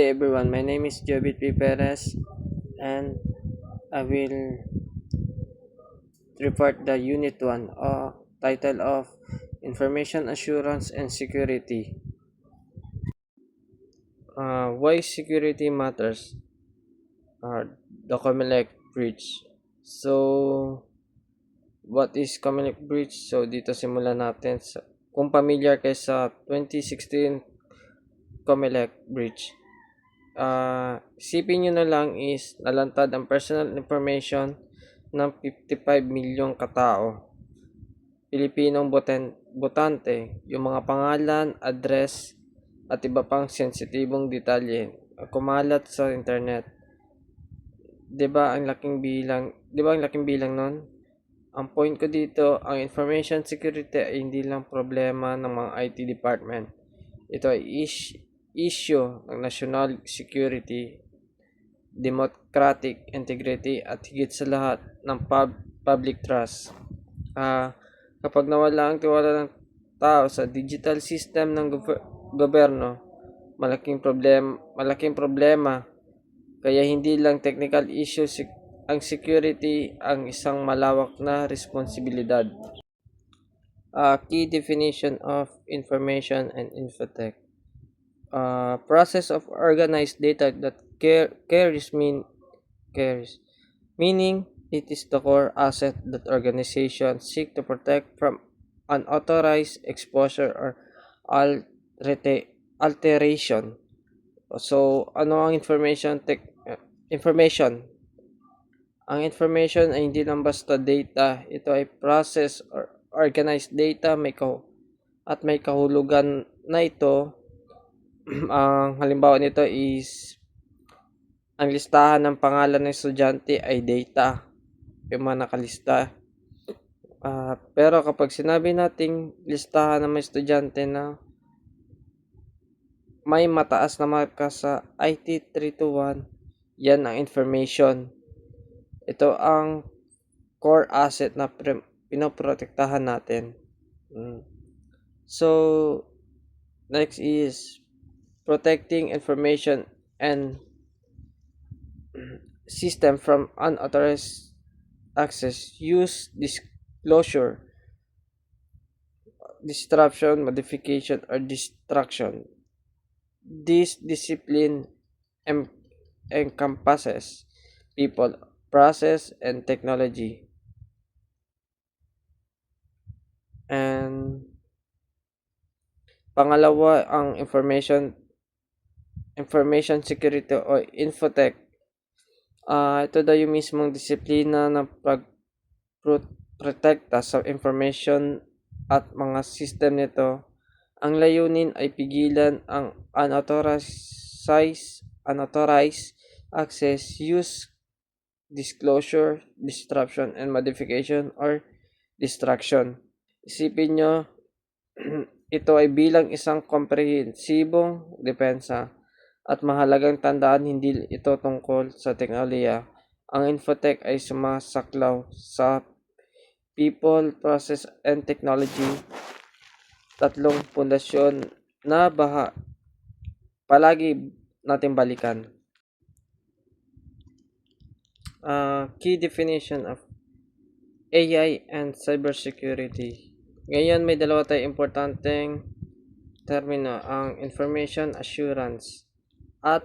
Hey everyone, my name is Jobit P. Perez and I will report the Unit 1 title of Information Assurance and Security. Why security matters? The Comelec Breach. So, what is Comelec Breach? So, dito simulan natin. Kung familiar kayo sa 2016 Comelec Breach. Isipin nyo na lang is nalantad ang personal information ng 55 milyong katao. Pilipinong botante, yung mga pangalan, address, at iba pang sensitibong detalye kumalat sa internet. 'Di ba ang laking bilang, 'di ba ang laking bilang nun? Ang point ko dito, ang information security ay hindi lang problema ng mga IT department. Ito ay issue ng national security, democratic integrity at higit sa lahat ng public trust. Kapag nawala ang tiwala ng tao sa digital system ng gobyerno, malaking problema. Kaya hindi lang technical issue ang security ang isang malawak na responsibilidad. Key definition of information and infotech. Process of organized data that carries meaning it is the core asset that organizations seek to protect from unauthorized exposure or alteration. So, ano ang information? Ang information ay hindi lang basta data. Ito ay process or organized data at may kahulugan na ito. Ang halimbawa nito is ang listahan ng pangalan ng estudyante ay data, yung mga nakalista. Pero kapag sinabi nating listahan ng mga estudyante na may mataas na marka sa IT 321, yan ang information. Ito ang core asset na pinoprotektahan natin. So, next is protecting information and system from unauthorized access, use, disclosure, disruption, modification, or destruction. This discipline encompasses people, process, and technology. And pangalawa, ang information security o infotech. Ito daw yung mismong disiplina ng pagprotekta sa information at mga system nito. Ang layunin ay pigilan ang unauthorized access, use, disclosure, disruption, and modification or destruction. Isipin nyo, ito ay bilang isang komprehensibong depensa at mahalagang tandaan hindi ito tungkol sa teknolohiya. Ang infotech ay sumasaklaw sa people, process, and technology. Tatlong pundasyon na palagi natin balikan. Key definition of AI and cybersecurity. Ngayon may dalawa tayong importanteng termino, ang information assurance at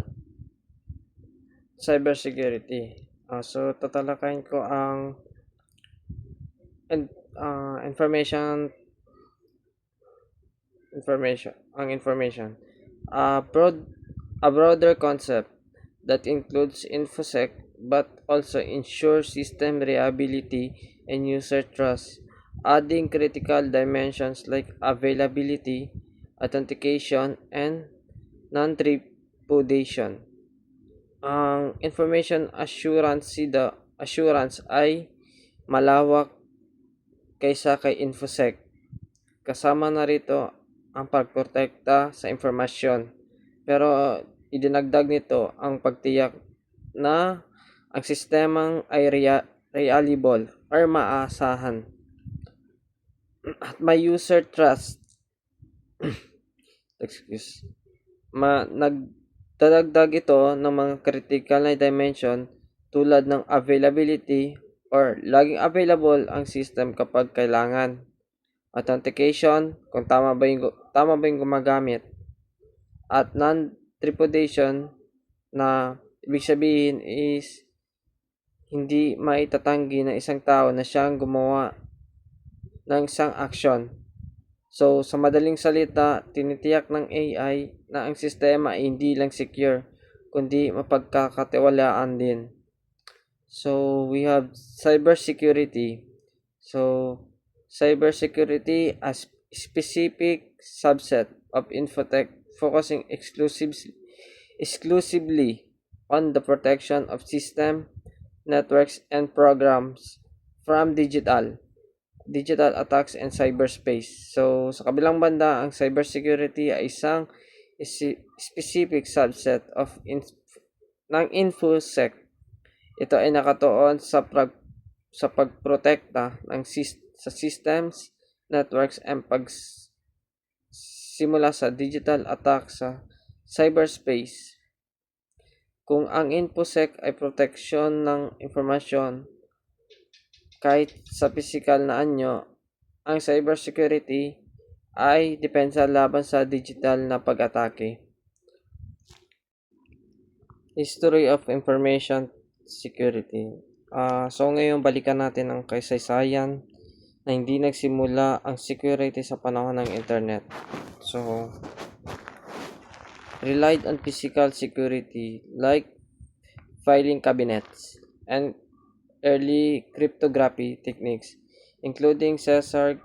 cybersecurity. So tatalakayin ko ang information. A broader concept that includes infosec but also ensures system reliability and user trust, adding critical dimensions like availability, authentication, and non-trepidation. Ang information assurance ay malawak kaysa kay infosec. Kasama na rito ang pagprotekta sa informasyon. Pero idinagdag nito ang pagtiyak na ang sistemang ay reliable or maasahan at may user trust. Dadagdag ito ng mga critical na dimension tulad ng availability or laging available ang system kapag kailangan. Authentication, kung tama ba yung gumagamit. At non-trepidation na ibig sabihin is hindi maitatanggi ng isang tao na siyang gumawa ng isang action. So, sa madaling salita, tinitiyak ng AI na ang sistema ay hindi lang secure, kundi mapagkakatiwalaan din. So, we have cybersecurity. So, cybersecurity as specific subset of infotech focusing exclusively on the protection of system, networks, and programs from digital attacks and cyberspace. So, sa kabilang banda, ang cybersecurity ay isang specific subset ng InfoSec. Ito ay nakatuon sa pagprotekta sa systems, networks, and pagsimula sa digital attack sa cyberspace. Kung ang InfoSec ay proteksyon ng impormasyon kahit sa physical na anyo, ang cybersecurity ay depensa laban sa digital na pag-atake. History of Information Security. So ngayon balikan natin ang kasaysayan na hindi nagsimula ang security sa panahon ng internet. So, relied on physical security like filing cabinets and early cryptography techniques, including Cesar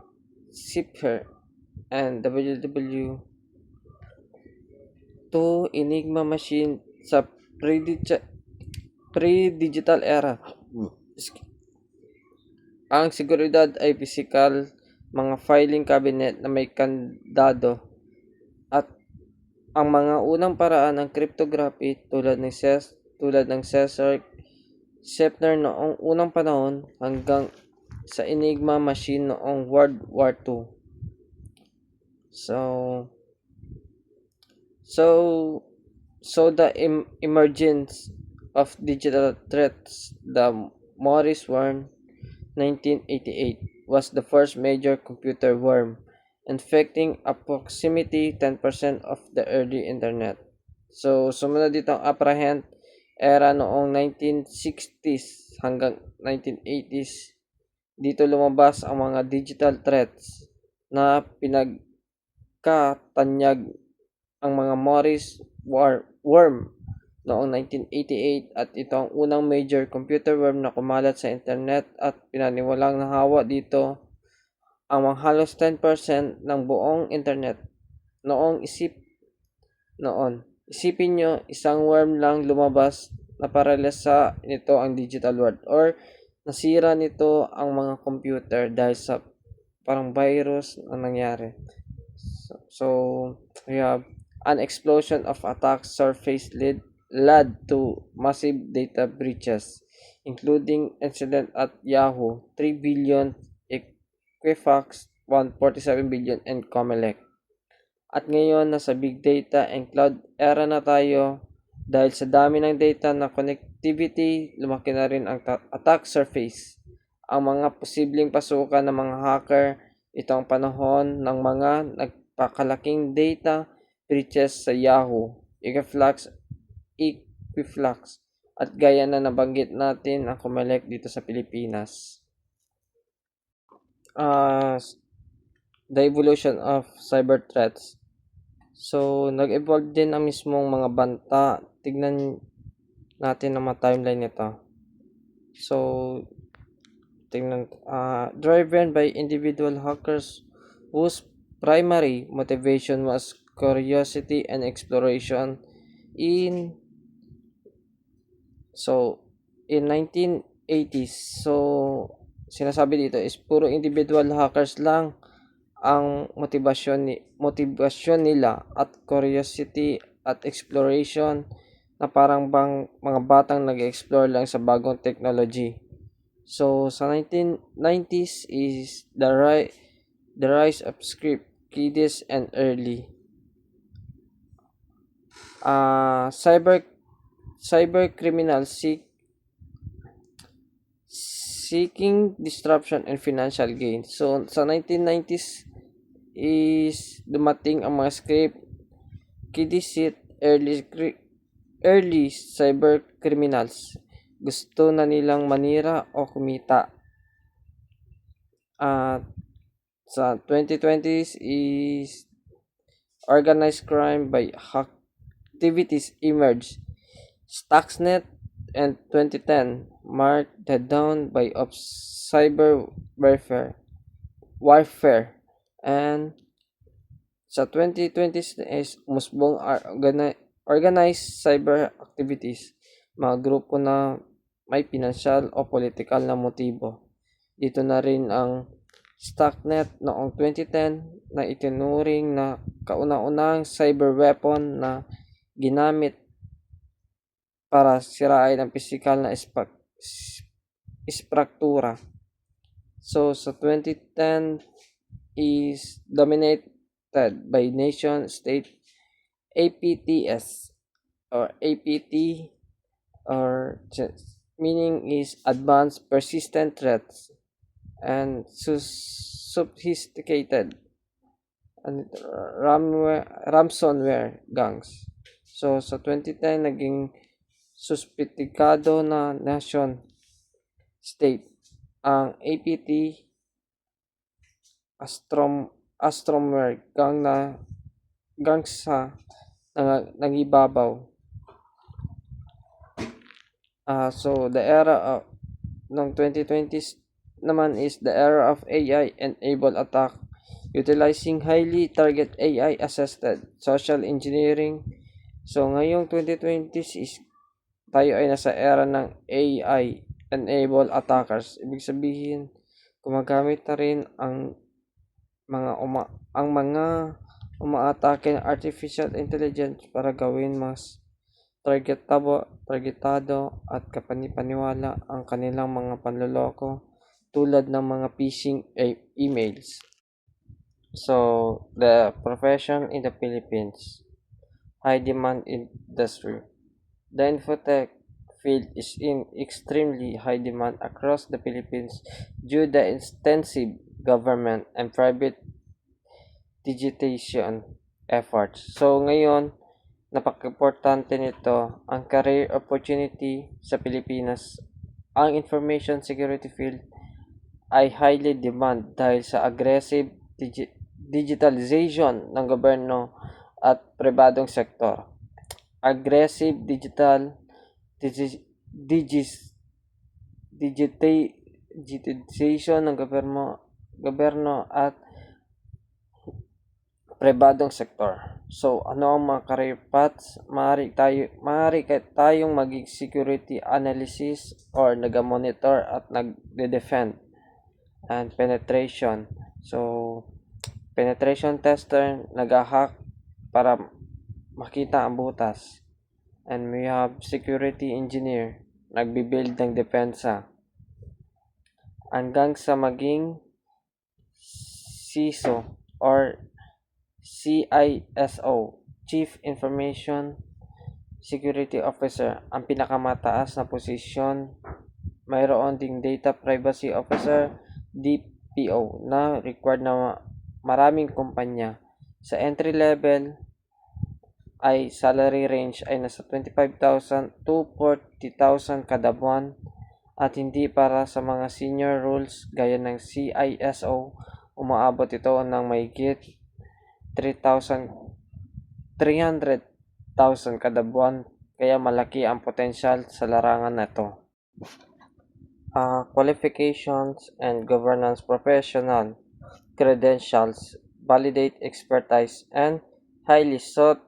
Cipher and WW2 Enigma machine sa pre-digital era. Ang seguridad ay physical, mga filing cabinet na may kandado, at ang mga unang paraan ng cryptography tulad ng Cesar Cipher noong unang panahon hanggang sa Enigma machine noong World War II. So the emergence of digital threats, the Morris worm 1988 was the first major computer worm, infecting approximately 10% of the early internet. So, sumunod dito ang apprehend era noong 1960s hanggang 1980s. Dito lumabas ang mga digital threats na pinagkatanyag ang mga Morris worm noong 1988 at ito ang unang major computer worm na kumalat sa internet at pinaniwalang nahawa dito ang halos 10% ng buong internet. Isipin nyo, isang worm lang lumabas na parelas sa nito ang digital world or nasira nito ang mga computer dahil sa parang virus ang nangyari. So we have an explosion of attacks surface led to massive data breaches, including incident at Yahoo, 3 billion, Equifax, 147 billion, and Comelec. At ngayon, nasa big data and cloud era na tayo dahil sa dami ng data na connectivity, lumaki na rin ang attack surface. Ang mga posibleng pasukan ng mga hacker, ito ang panahon ng mga nagpakalaking data breaches sa Yahoo, Equifax, at gaya na nabanggit natin ang Comelec dito sa Pilipinas. The evolution of cyber threats. So, nag-evolve din ang mismong mga banta. Tignan natin ang mga timeline nito. So, driven by individual hackers whose primary motivation was curiosity and exploration in 1980s. So, sinasabi dito is puro individual hackers lang ang motivasyon nila at curiosity at exploration na parang bang mga batang nag-explore lang sa bagong technology. So sa 1990s is the rise of script kiddies and early. Cyber criminals seeking disruption and financial gain. So sa 1990s is dumating ang mga script kiddisit early cyber criminals. Gusto na nilang manira o kumita. At sa 2020s is organized crime by activities emerged. Stuxnet and 2010 marked the dawn of cyber warfare, and sa 2020s is musbong organized cyber activities, mga grupo na may pinansyal o political na motibo. Dito na rin ang Stuxnet noong 2010 na itinuring na kauna-unahang cyber weapon na ginamit para sirain ang pisikal na istruktura. So sa 2010 is dominated by nation state APTS or APT, or meaning is advanced persistent threats and sophisticated and ransomware gangs. So sa 2010 naging suspetado na nation state ang APT Astromware gang sa nangibabaw. So the era of ng 2020s naman is the era of AI enabled attack utilizing highly target AI assisted social engineering. So ngayong 2020s is tayo ay nasa era ng AI enabled attackers. Ibig sabihin, gumagamit na rin ang mga umaatake ng artificial intelligence para gawin mas targetado at kapanipaniwala ang kanilang mga panloloko tulad ng mga phishing emails. So, the profession in the Philippines, high demand industry. The infotech field is in extremely high demand across the Philippines due to the extensive government and private digitization efforts. So ngayon, napaka-importante nito ang career opportunity sa Pilipinas. Ang information security field ay highly demand dahil sa aggressive digitalization ng gobyerno at pribadong sektor. Aggressive digitization ng gobyerno at pribadong sektor. So, ano ang mga career paths? Maaari tayong maging security analysis or nag-monitor at nag-defend and penetration. So, penetration tester, nag-hack para makita ang butas. And we have security engineer, nagbi-build ng depensa. Hanggang sa maging CISO or CISO, Chief Information Security Officer, ang pinakamataas na posisyon. Mayroon ding Data Privacy Officer, DPO, na required na maraming kumpanya. Sa entry level ay salary range ay nasa 25,000 to 40,000 kada buwan, at hindi para sa mga senior roles gaya ng CISO, umaabot ito ng mahigit 300,000 kada buwan, kaya malaki ang potensyal sa larangan na ito. Qualifications and governance professional credentials, validate expertise, and highly sought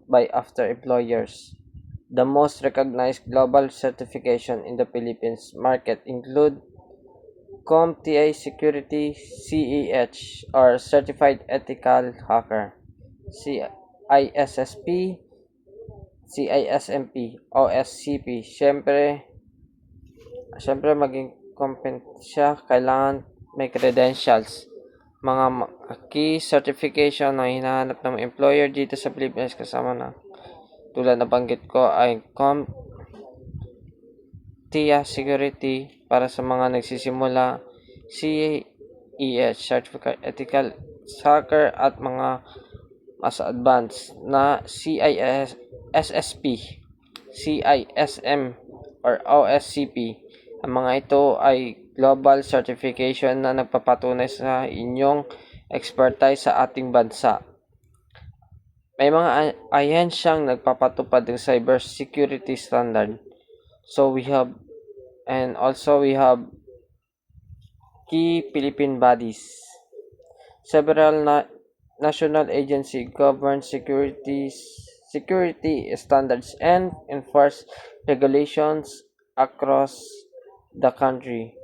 by after employers. The most recognized global certification in the Philippines market include CompTIA Security CEH or Certified Ethical Hacker, CISSP, CISMP, OSCP. Siyempre maging kompetensya, kailangan may credentials. Mga key certification na hinahanap ng employer dito sa Pilipinas kasama na tulad na banggit ko ay CompTIA Security para sa mga nagsisimula, CES Certificate Ethical Hacker at mga mas advanced na SSP, CISM or OSCP. Ang mga ito ay global certification na nagpapatunay sa inyong expertise sa ating bansa. May mga ahensyang nagpapatupad ng cybersecurity standard. So we have key Philippine bodies. Several national agency govern security standards and enforce regulations across the country.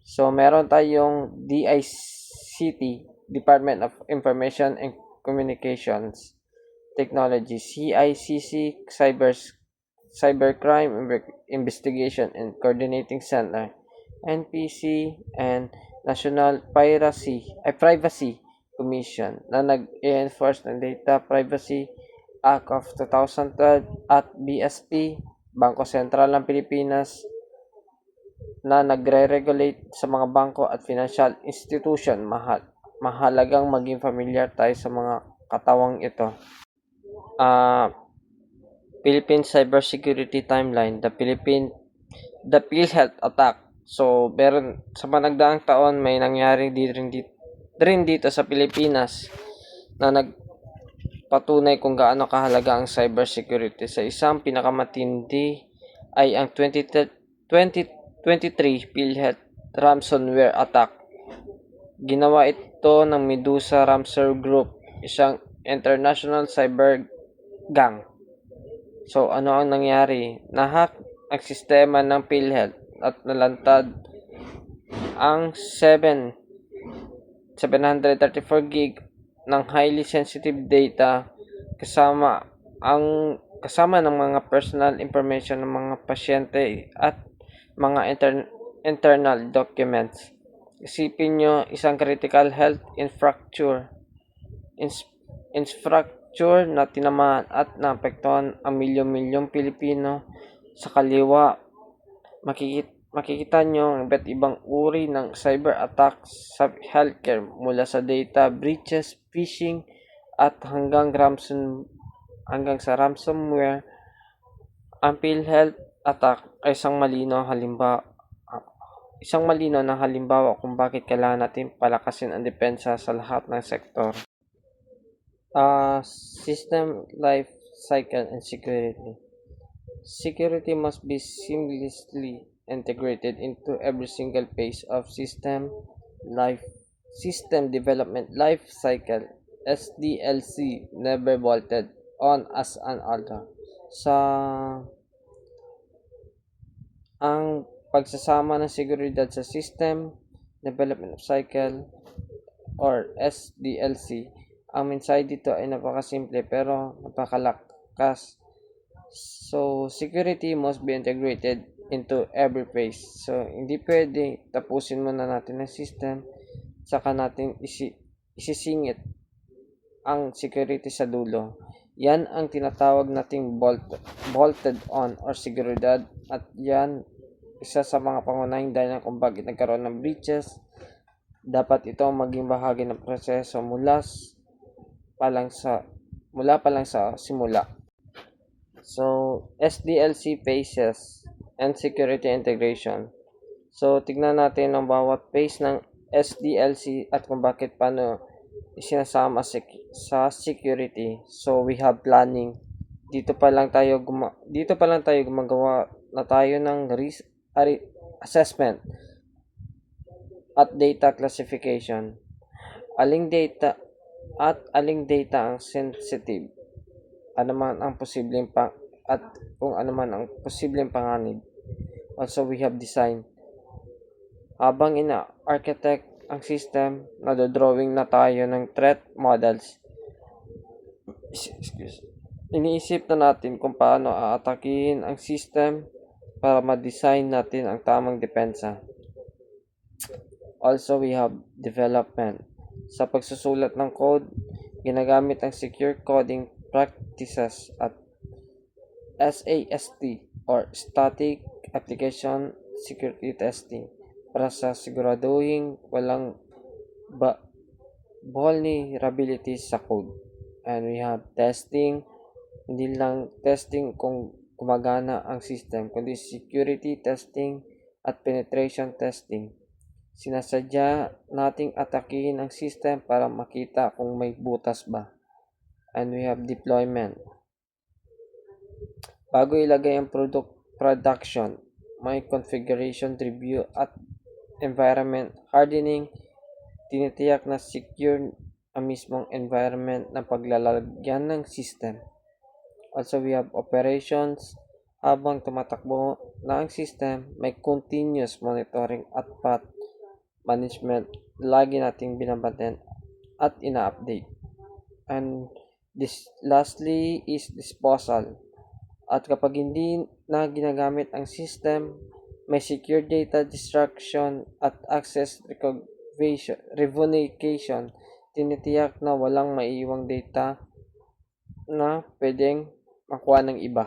So meron tayong DICT, Department of Information and Communications Technology, CICC, Cybercrime Investigation and Coordinating Center, NPC, and National Privacy Commission na nag-enforce ng Data Privacy Act of 2012 at BSP, Bangko Sentral ng Pilipinas, na nagre-regulate sa mga bangko at financial institution. Mahalagang maging familiar tayo sa mga katawang ito. Philippine Cybersecurity Timeline, the PhilHealth attack. So, meron sa nagdaang taon may nangyari din dito sa Pilipinas na nagpatunay kung gaano kahalaga ang cybersecurity. Sa isang pinakamatindi ay ang 2023 PhilHealth ransomware attack. Ginawa ito ng Medusa Ransomware Group, isang international cyber gang. So, ano ang nangyari? Nahack ang sistema ng PhilHealth at nalantad ang 734 gig ng highly sensitive data kasama ng mga personal information ng mga pasyente at mga internal documents. Isipin nyo, isang critical health infrastructure na tinamaan at naapektuhan ang milyon-milyong Pilipino sa kaliwa. Makikita nyo ang iba't ibang uri ng cyber attacks sa healthcare, mula sa data breaches, phishing, at hanggang sa ransomware. Ang PhilHealth attack ay isang malinaw na halimbawa kung bakit kailangan natin palakasin ang depensa sa lahat ng sektor. System life cycle and security. Security must be seamlessly integrated into every single phase of system development life cycle. SDLC, never bolted on as an order. Ang pagsasama ng seguridad sa system development cycle or SDLC, ang mensahe dito ay napakasimple pero napakalakas. So, security must be integrated into every phase. So, hindi pwede tapusin muna natin ang system saka natin isisingit ang security sa dulo. Yan ang tinatawag nating bolted on or seguridad, at yan isa sa mga pangunahing dahilan kung bakit nagkaroon ng breaches. Dapat ito maging bahagi ng proseso mula pa lang sa simula. So, SDLC phases and security integration. So, tignan natin ang bawat phase ng SDLC at kung bakit paano isinasama sa security. So, we have planning. Dito pa lang tayo gumagawa na tayo ng risk assessment at data classification. Aling data ang sensitive, kung ano man ang posibleng panganib. Also, we have design. Habang ina-architect ang system, nadodrawing na tayo ng threat models. Iniisip na natin kung paano aatakihin ang system para ma-design natin ang tamang depensa. Also, we have development. Sa pagsusulat ng code, ginagamit ang secure coding practices at SAST or Static Application Security Testing para sa siguraduhin walang vulnerabilities sa code. And we have testing, hindi lang testing kung gumagana ang system, kundi security testing at penetration testing. Sinasadya nating atakihin ang system para makita kung may butas ba. And we have deployment. Bago ilagay ang production, may configuration review at environment hardening. Tinitiyak na secure ang mismong environment ng paglalagyan ng system. Also, we have operations. Habang tumatakbo na ang system, may continuous monitoring at path management. Lagi nating binabantayan at ina-update. And this lastly is disposal. At kapag hindi na ginagamit ang system, may secure data destruction at access revocation. Tinitiyak na walang maiiwang data na pwedeng makuha ng iba.